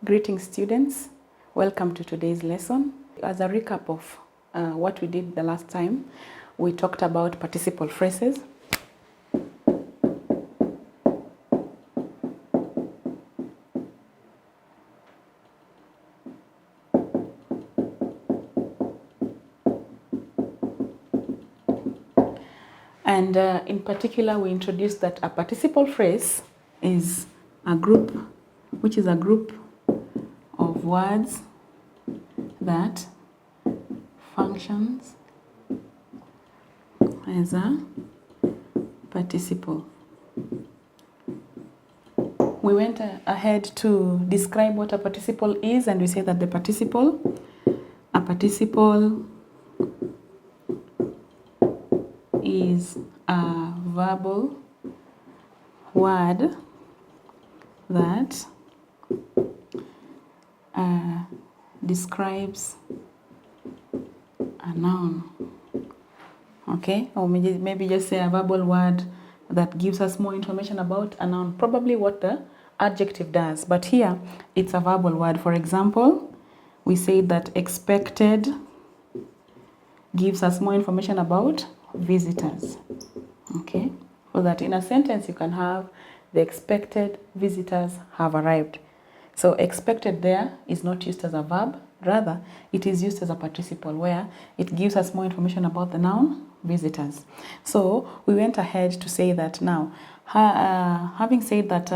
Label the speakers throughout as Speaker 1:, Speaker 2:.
Speaker 1: Greetings students, welcome to today's lesson. As a recap of what we did the last time, we talked about participle phrases. And in particular, we introduced that a participle phrase is a group, which is a group of words that functions as a participle. We went ahead to describe what a participle is, and we say that a participle is a verbal word that describes a noun. Okay, or maybe just say a verbal word that gives us more information about a noun, probably what the adjective does, but here it's a verbal word. For example, we say that expected gives us more information about visitors. Okay, so that in a sentence you can have the expected visitors have arrived. So expected there is not used as a verb, rather it is used as a participle where it gives us more information about the noun visitors. So we went ahead to say that now, having said that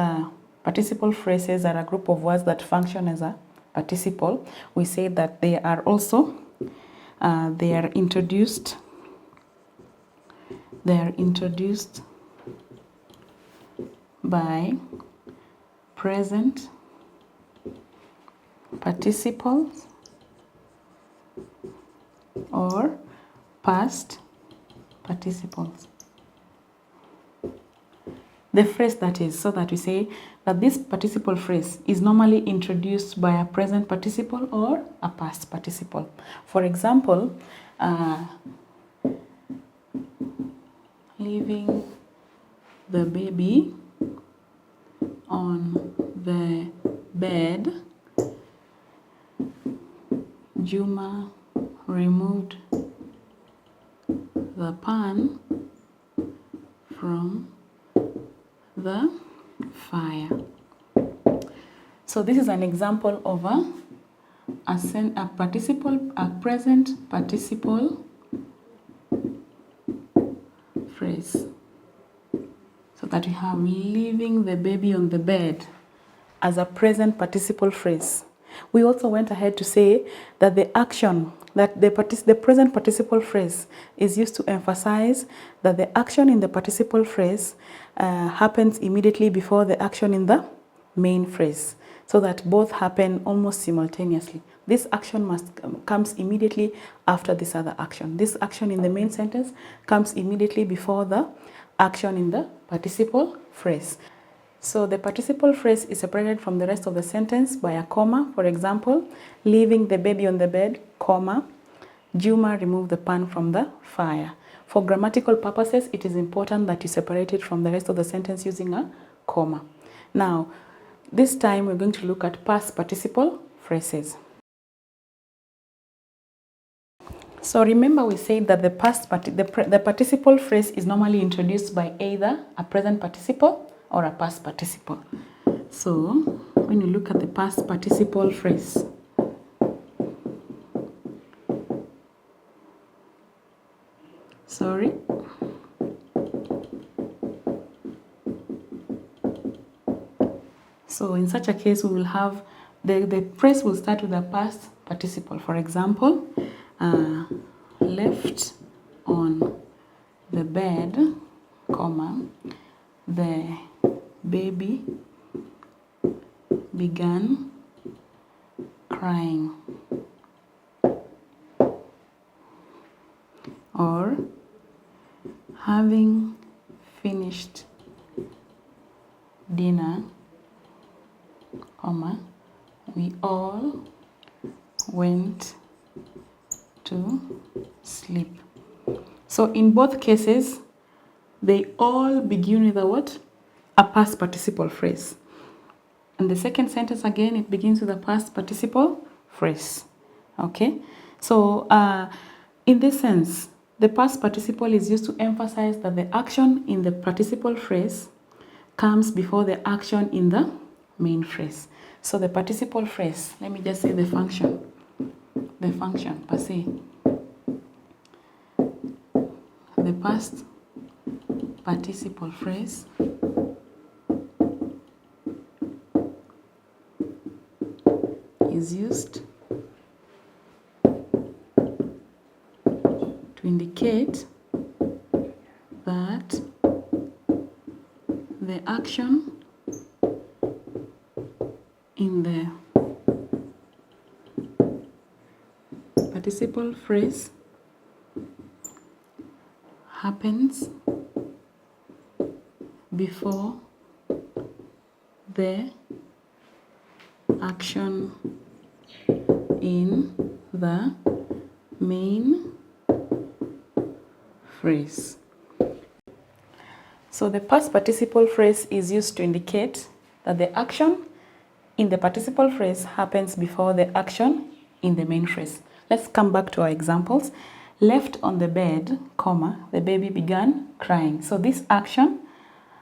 Speaker 1: participle phrases are a group of words that function as a participle, we say that they are also they are introduced by present participles or past participles. The phrase that is, so that we say that this participle phrase is normally introduced by a present participle or a past participle. For example, leaving the baby on the bed, Juma removed the pan from the fire. So this is an example of a present participle phrase. So that we have leaving the baby on the bed as a present participle phrase. We also went ahead to say that the action, that the present participle phrase is used to emphasize that the action in the participle phrase happens immediately before the action in the main phrase, so that both happen almost simultaneously. This action comes immediately after this other action. This action in the main sentence comes immediately before the action in the participle phrase. So the participle phrase is separated from the rest of the sentence by a comma. For example, leaving the baby on the bed, comma, Juma removed the pan from the fire. For grammatical purposes, it is important that you separate it from the rest of the sentence using a comma. Now, this time we're going to look at past participle phrases. So remember we said that the participle phrase is normally introduced by either a present participle or a past participle. So when you look at the past participle phrase, so in such a case we will have the phrase will start with a past participle. For example, left on the bed, comma, the baby began crying. Or having finished dinner, comma, we all went to sleep. So in both cases, they all begin with a what? a past participle phrase. And the second sentence again, it begins with a past participle phrase. Okay? So in this sense, the past participle is used to emphasize that the action in the participle phrase comes before the action in the main phrase. So the participle phrase, let me just say the function per se. The past participle phrase is used to indicate that the action in the participle phrase happens before the action in the main phrase. So the past participle phrase is used to indicate that the action in the participle phrase happens before the action in the main phrase. Let's come back to our examples. Left on the bed, comma, the baby began crying. So this action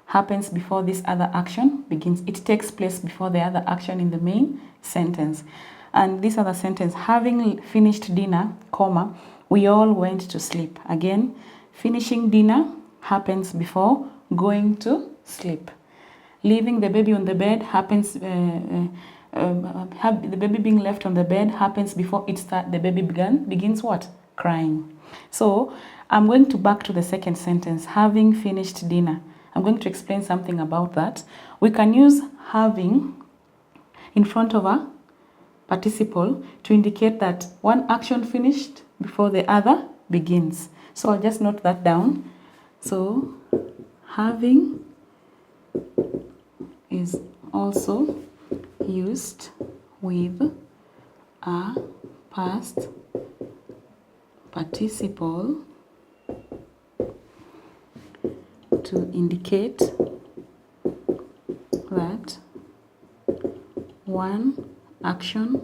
Speaker 1: happens before this other action begins. It takes place before the other action in the main sentence. And this other sentence, having finished dinner, comma, we all went to sleep. Again, finishing dinner happens before going to sleep. Leaving the baby on the bed happens, the baby being left on the bed happens before the baby begins what? Crying. So I'm going to back to the second sentence, having finished dinner. I'm going to explain something about that. We can use having in front of a participle to indicate that one action finished before the other begins. So I'll just note that down. So having is also used with a past participle to indicate that one action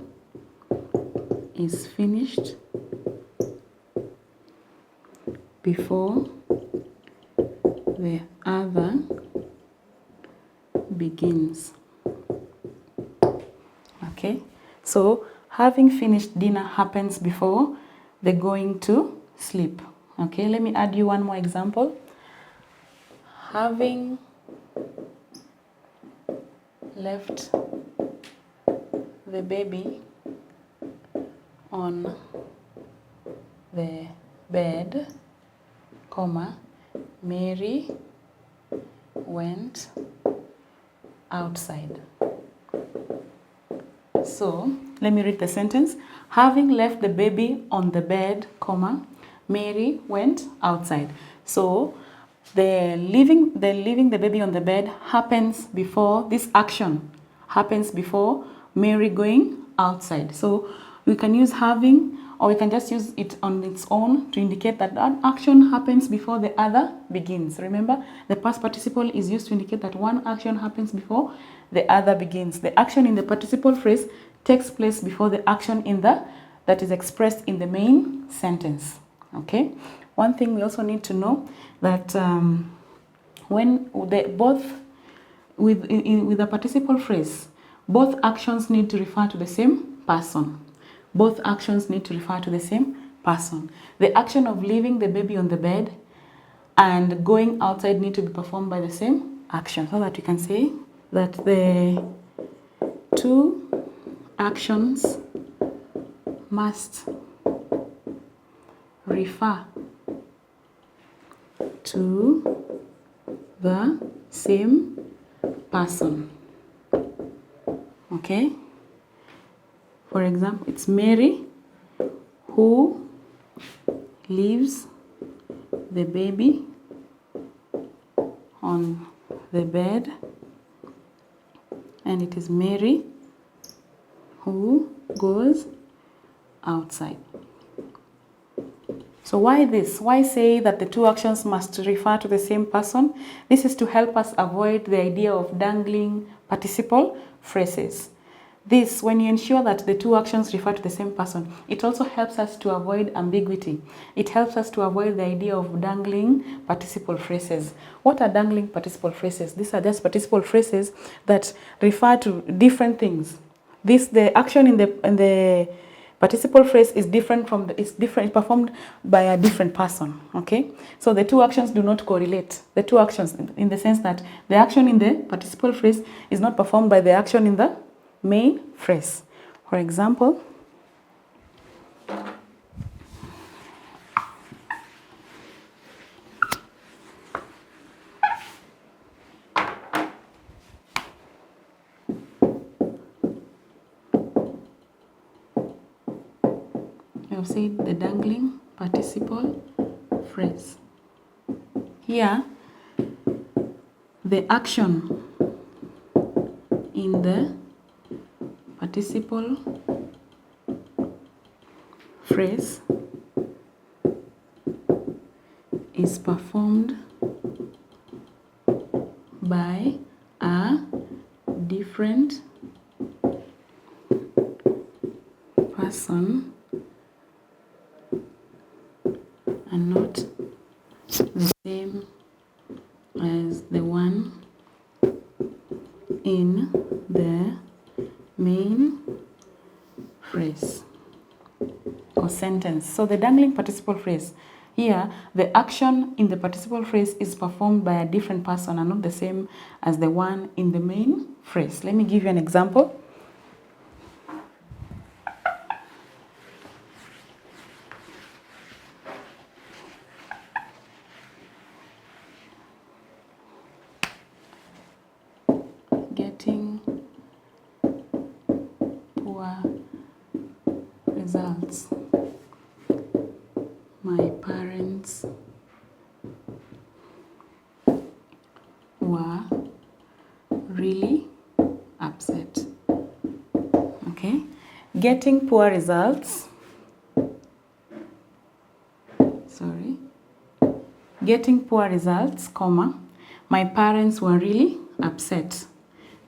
Speaker 1: is finished before the other begins. Okay, so having finished dinner happens before the going to sleep. Okay, let me add you one more example. Having left the baby on the bed, comma, Mary went outside. So let me read the sentence. Having left the baby on the bed, comma, Mary went outside. So the leaving the baby on the bed happens before this action happens before Mary going outside. So we can use having, or we can just use it on its own to indicate that that action happens before the other begins. Remember, the past participle is used to indicate that one action happens before the other begins. The action in the participle phrase takes place before the action in the that is expressed in the main sentence. Okay. One thing we also need to know that when with the participle phrase, both actions need to refer to the same person. Both actions need to refer to the same person. The action of leaving the baby on the bed and going outside need to be performed by the same action, so that we can say that the two actions must refer to the same person. Okay? For example, it's Mary who leaves the baby on the bed, and it is Mary who goes outside. So why this? Why say that the two actions must refer to the same person? This is to help us avoid the idea of dangling participle phrases. This, when you ensure that the two actions refer to the same person, it also helps us to avoid ambiguity. It helps us to avoid the idea of dangling participle phrases. What are dangling participle phrases? These are just participle phrases that refer to different things. The action in the participle phrase is different from it's performed by a different person. Okay, so the two actions do not correlate. The two actions, in the sense that the action in the participle phrase is not performed by the action in the main phrase. For example, I have said the dangling participle phrase. Here, the action in the participle phrase is performed by a different person and not the same as the one in the main phrase or sentence. So the dangling participle phrase, here the action in the participle phrase is performed by a different person and not the same as the one in the main phrase. Let me give you an example. Getting poor results. My parents were really upset. Okay, getting poor results. Sorry. Getting poor results, comma. My parents were really upset.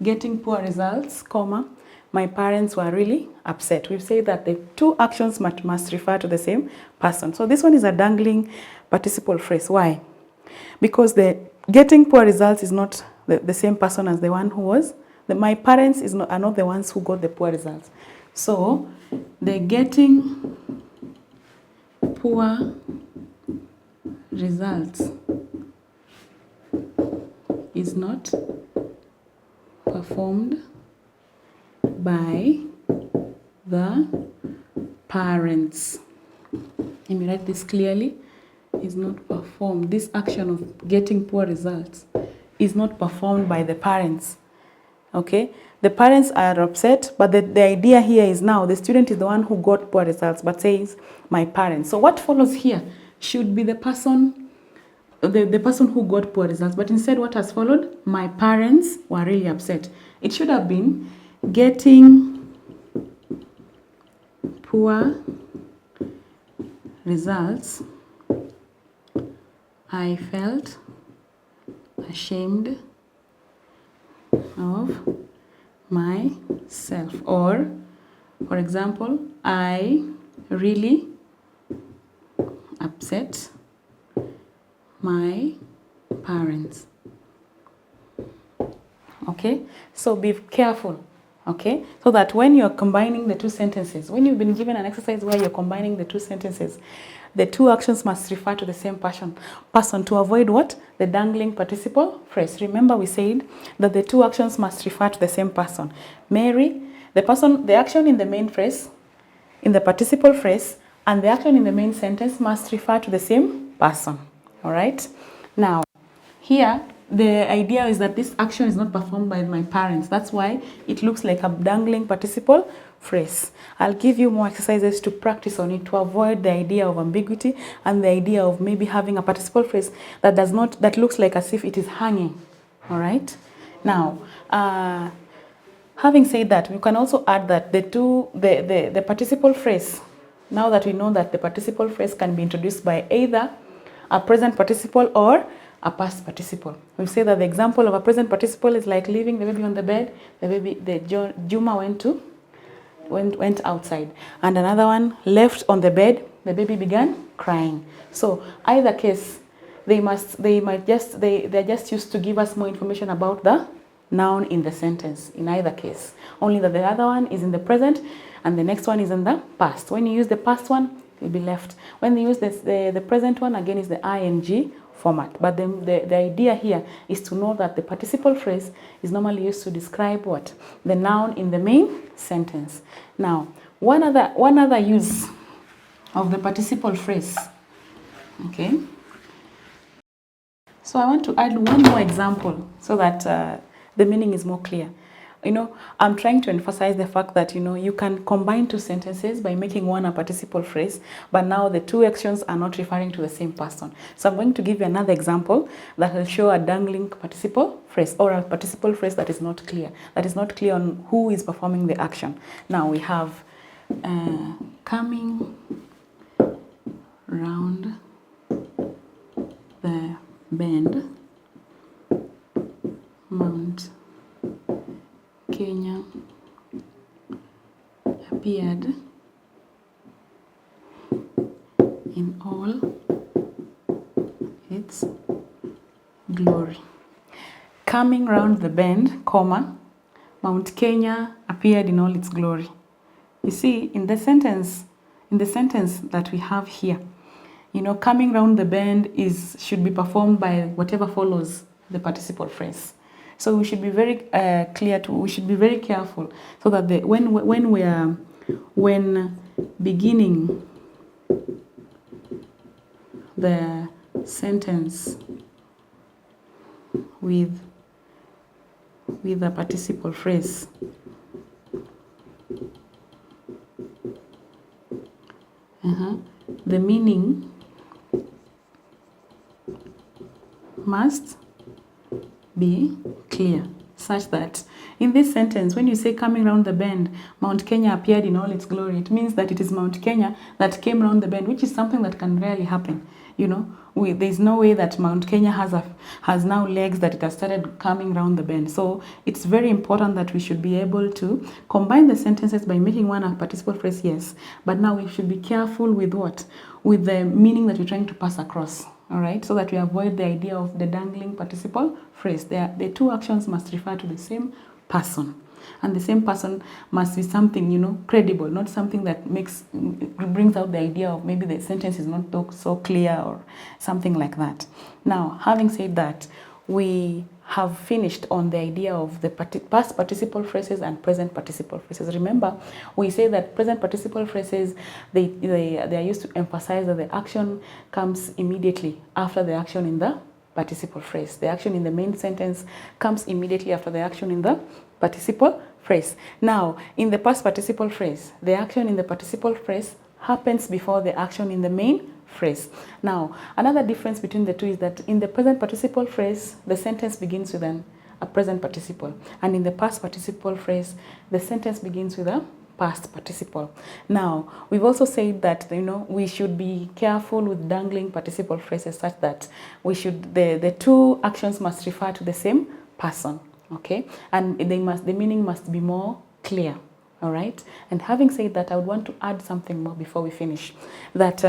Speaker 1: Getting poor results, comma. My parents were really upset. We've said that the two actions must refer to the same person. So this one is a dangling participle phrase. Why? Because the getting poor results is not the same person as the one who was. My parents are not the ones who got the poor results. So the getting poor results is not performed by the parents. Let me write this clearly. Is not performed. This action of getting poor results is not performed by the parents. Okay? The parents are upset, but the idea here is now the student is the one who got poor results, but says my parents. So what follows here should be the person who got poor results, but instead what has followed? My parents were really upset. It should have been getting poor results. I felt ashamed of myself. Or, for example, I really upset my parents. Okay, so be careful. Okay, so that when you're combining the two sentences, when you've been given an exercise where you're combining the two sentences, the two actions must refer to the same person to avoid what? The dangling participle phrase. Remember we said that the two actions must refer to the same person. Mary, the action in the main phrase, in the participle phrase, and the action in the main sentence must refer to the same person. All right? Now, here, the idea is that this action is not performed by my parents. That's why it looks like a dangling participle phrase. I'll give you more exercises to practice on it to avoid the idea of ambiguity and the idea of maybe having a participle phrase that looks like as if it is hanging. All right? Now, having said that, we can also add that the participle phrase now that we know that the participle phrase can be introduced by either a present participle or a past participle. We say that the example of a present participle is like leaving the baby on the bed. Juma went outside, and another one left on the bed. The baby began crying. So either case, they're just used to give us more information about the noun in the sentence. In either case, only that the other one is in the present and the next one is in the past. When you use the past one, it will be left. When you use the present one, again is the ing format. But the idea here is to know that the participle phrase is normally used to describe what? The noun in the main sentence. Now, one other use of the participle phrase. Okay. So I want to add one more example so that the meaning is more clear. I'm trying to emphasize the fact that, you can combine two sentences by making one a participle phrase, but now the two actions are not referring to the same person. So I'm going to give you another example that will show a dangling participle phrase or a participle phrase that is not clear on who is performing the action. Now we have coming round the bend, Mount Kenya appeared in all its glory. Coming round the bend, comma, Mount Kenya appeared in all its glory. You see, in the sentence that we have here, coming round the bend should be performed by whatever follows the participle phrase. So we should be very we should be very careful so that when beginning the sentence with a participle phrase, the meaning must be clear, such that in this sentence, when you say coming round the bend, Mount Kenya appeared in all its glory, it means that it is Mount Kenya that came round the bend, which is something that can rarely happen. There's no way that Mount Kenya has now legs that it has started coming round the bend. So it's very important that we should be able to combine the sentences by making one a participle phrase, yes, but now we should be careful with what? With the meaning that we're trying to pass across. All right, so that we avoid the idea of the dangling participle phrase. The two actions must refer to the same person, and the same person must be something, credible, not something that brings out the idea of maybe the sentence is not so clear or something like that. Now, having said that, we have finished on the idea of the past participle phrases and present participle phrases. Remember, we say that present participle phrases, they are used to emphasize that the action comes immediately after the action in the participle phrase. The action in the main sentence comes immediately after the action in the participle phrase. Now, in the past participle phrase, the action in the participle phrase happens before the action in the main phrase. Now, another difference between the two is that in the present participle phrase, the sentence begins with a present participle, and in the past participle phrase, the sentence begins with a past participle. Now, we've also said that we should be careful with dangling participle phrases, such that the two actions must refer to the same person, okay, and the meaning must be more clear. All right. And having said that, I would want to add something more before we finish. That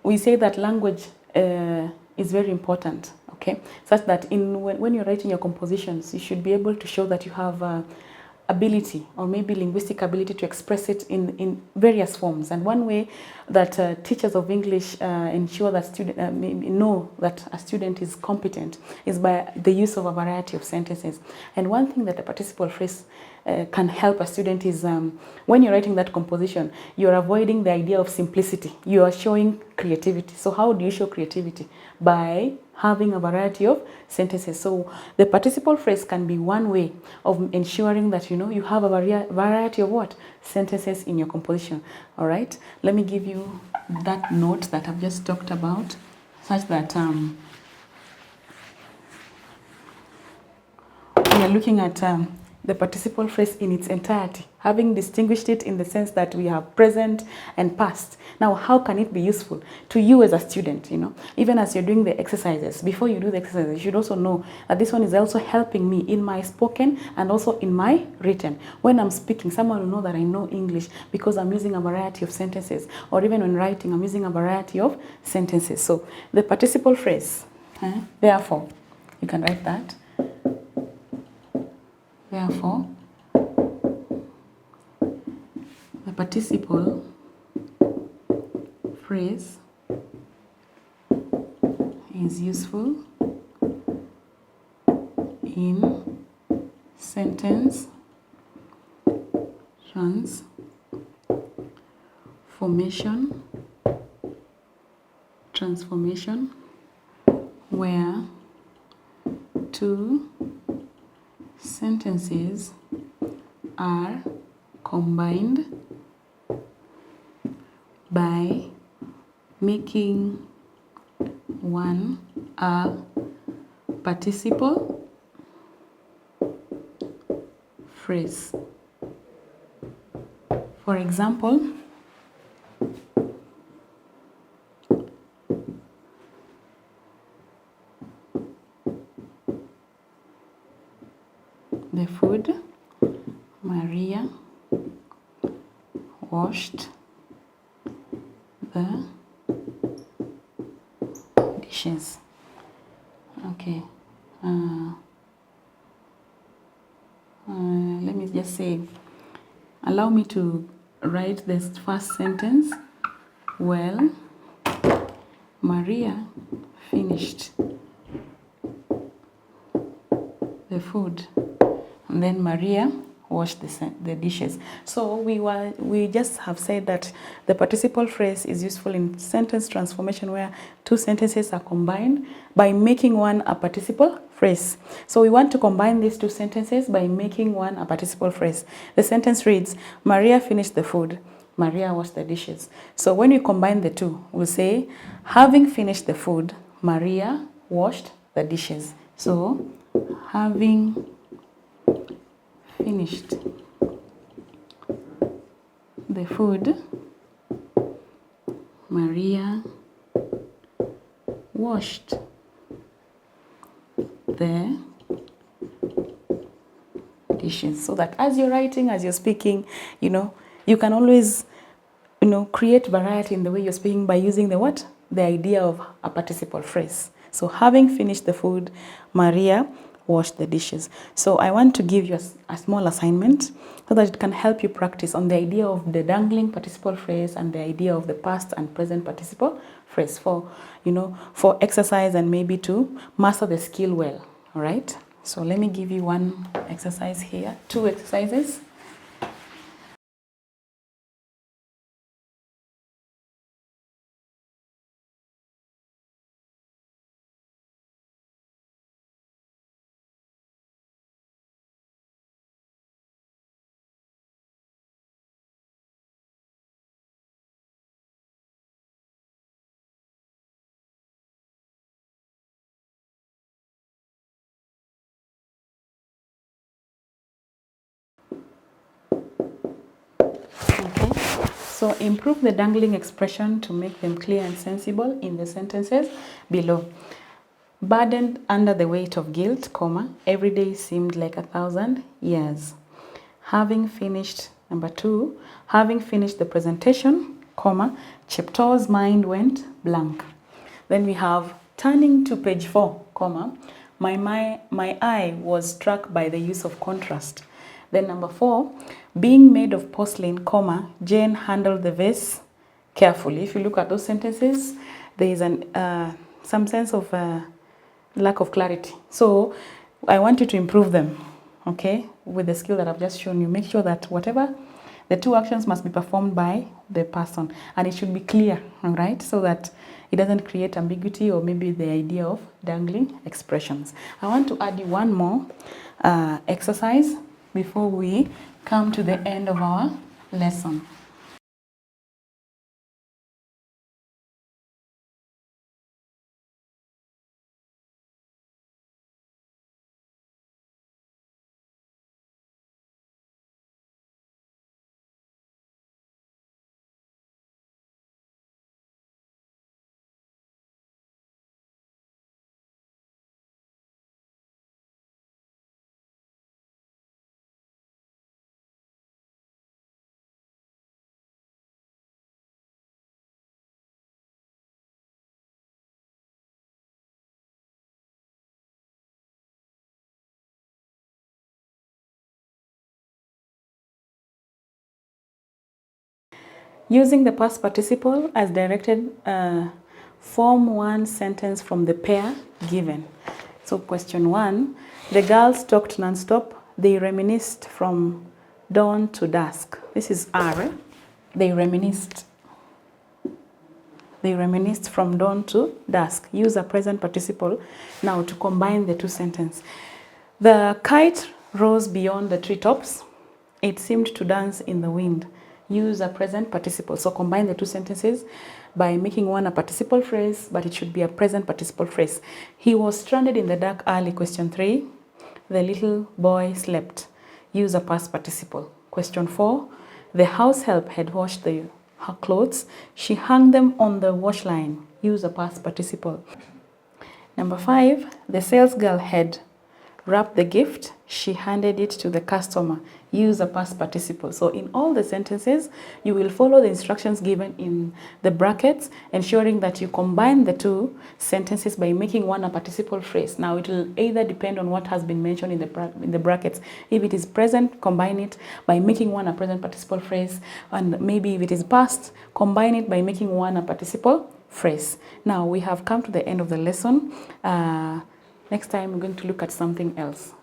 Speaker 1: we say that language is very important, okay? Such that when you're writing your compositions, you should be able to show that you have ability or maybe linguistic ability to express it in various forms. And one way that teachers of English ensure that know that a student is competent is by the use of a variety of sentences. And one thing that a participle phrase can help a student is when you're writing that composition, you're avoiding the idea of simplicity. You are showing creativity. So how do you show creativity? By having a variety of sentences. So the participle phrase can be one way of ensuring that you have a variety of what? Sentences in your composition. All right? Let me give you that note that I've just talked about, such that we are looking at the participle phrase in its entirety, having distinguished it in the sense that we have present and past. Now, how can it be useful to you as a student? Even as you're doing the exercises, before you do the exercises, you should also know that this one is also helping me in my spoken and also in my written. When I'm speaking, someone will know that I know English because I'm using a variety of sentences, or even when writing, I'm using a variety of sentences. So the participle phrase, therefore, you can write that. Therefore, the participle phrase is useful in sentence transformation where two sentences are combined by making one a participle phrase. For example, the food Maria washed the dishes. Okay. Let me just say, allow me to write this first sentence. Well, Maria finished the food, and then Maria washed the dishes. So we just have said that the participle phrase is useful in sentence transformation where two sentences are combined by making one a participle phrase. So we want to combine these two sentences by making one a participle phrase. The sentence reads, Maria finished the food, Maria washed the dishes. So when we combine the two, we'll say, having finished the food, Maria washed the dishes. So having finished the food, Maria washed the dishes. So that as you're writing, as you're speaking, you can always, create variety in the way you're speaking by using the what? The idea of a participle phrase. So having finished the food, Maria washed the dishes. So I want to give you a small assignment so that it can help you practice on the idea of the dangling participle phrase and the idea of the past and present participle phrase for exercise and maybe to master the skill well. All right. So let me give you one exercise here, two exercises. Okay, so improve the dangling expression to make them clear and sensible in the sentences below. Burdened under the weight of guilt, every day seemed like 1,000 years. Having finished, number 2, having finished the presentation, Cheptoo's mind went blank. Then we have turning to page 4, my eye was struck by the use of contrast. Then number 4, being made of porcelain, Jane handled the vase carefully. If you look at those sentences, there is some sense of lack of clarity. So I want you to improve them, okay, with the skill that I've just shown you. Make sure that whatever the two actions must be performed by the person, and it should be clear, all right, so that it doesn't create ambiguity or maybe the idea of dangling expressions. I want to add you one more exercise before we come to the end of our lesson. Using the past participle as directed, form one sentence from the pair given. So question 1, the girls talked non-stop. They reminisced from dawn to dusk. This is R. They reminisced. They reminisced from dawn to dusk. Use a present participle now to combine the two sentences. The kite rose beyond the treetops. It seemed to dance in the wind. Use a present participle. So combine the two sentences by making one a participle phrase, but it should be a present participle phrase. He was stranded in the dark alley. Question 3. The little boy slept. Use a past participle. Question 4. The house help had washed her clothes. She hung them on the wash line. Use a past participle. Number 5. The salesgirl had wrapped the gift. She handed it to the customer. Use a past participle. So in all the sentences, you will follow the instructions given in the brackets, ensuring that you combine the two sentences by making one a participle phrase. Now it will either depend on what has been mentioned in the brackets. If it is present, combine it by making one a present participle phrase, and maybe if it is past, combine it by making one a participle phrase. Now we have come to the end of the lesson. Next time we're going to look at something else.